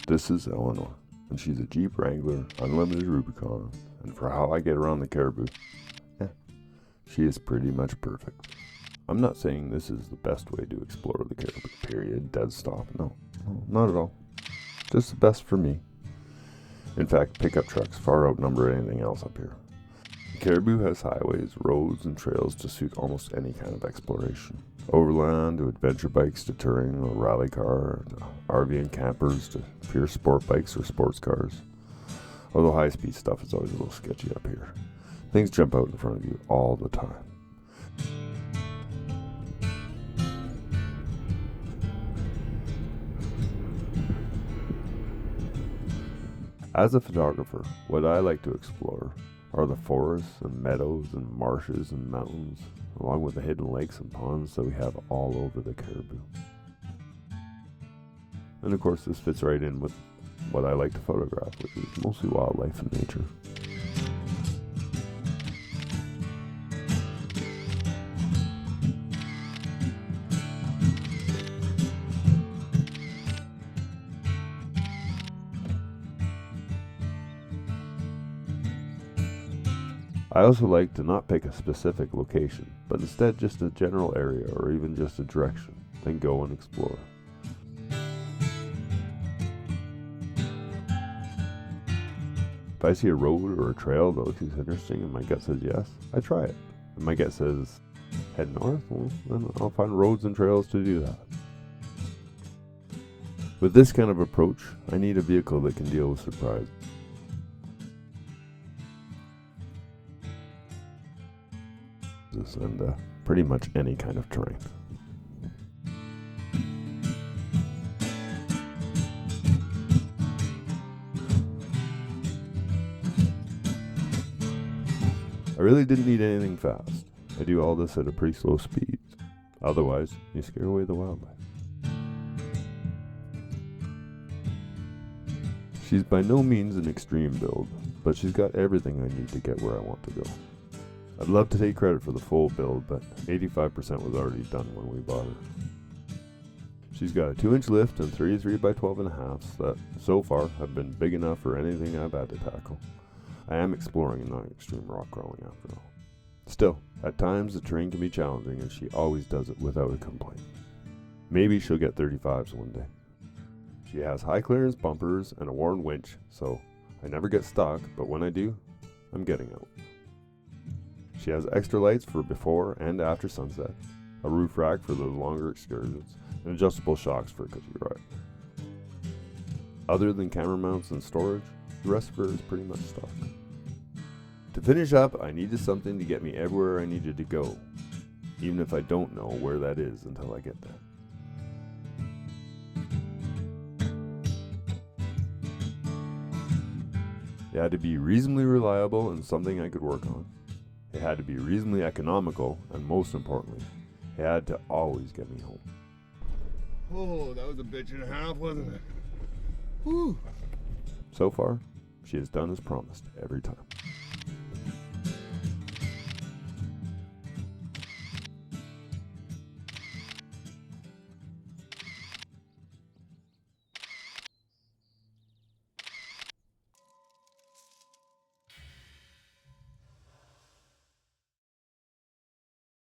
This is Elsinore, and she's a Jeep Wrangler, unlimited Rubicon, and for how I get around the Cariboo, she is pretty much perfect. I'm not saying this is the best way to explore the Cariboo, period, dead stop, no, not at all. Just the best for me. In fact, pickup trucks far outnumber anything else up here. The Cariboo has highways, roads, and trails to suit almost any kind of exploration. Overland to adventure bikes to touring or rally car, to RV and campers to pure sport bikes or sports cars. Although high-speed stuff is always a little sketchy up here. Things jump out in front of you all the time. As a photographer, what I like to explore are the forests and meadows and marshes and mountains, along with the hidden lakes and ponds that we have all over the Cariboo. And of course this fits right in with what I like to photograph, which is mostly wildlife and nature. I also like to not pick a specific location, but instead just a general area or even just a direction, then go and explore. If I see a road or a trail that looks interesting and my gut says yes, I try it. If my gut says head north, well, then I'll find roads and trails to do that. With this kind of approach, I need a vehicle that can deal with surprise. And pretty much any kind of terrain. I really didn't need anything fast. I do all this at a pretty slow speed. Otherwise, you scare away the wildlife. She's by no means an extreme build, but she's got everything I need to get where I want to go. I'd love to take credit for the full build, but 85% was already done when we bought her. She's got a 2-inch lift and 33 by 12.5s that, so far, have been big enough for anything I've had to tackle. I am exploring and not extreme rock crawling after all. Still, at times the terrain can be challenging and she always does it without a complaint. Maybe she'll get 35s one day. She has high clearance bumpers and a worn winch, so I never get stuck, but when I do, I'm getting out. She has extra lights for before and after sunset, a roof rack for those longer excursions, and adjustable shocks for a cushy ride. Other than camera mounts and storage, the rest of her is pretty much stock. To finish up, I needed something to get me everywhere I needed to go, even if I don't know where that is until I get there. It had to be reasonably reliable and something I could work on. It had to be reasonably economical, and most importantly, it had to always get me home. Oh, that was a bitch and a half, wasn't it? Whew. So far, she has done as promised every time.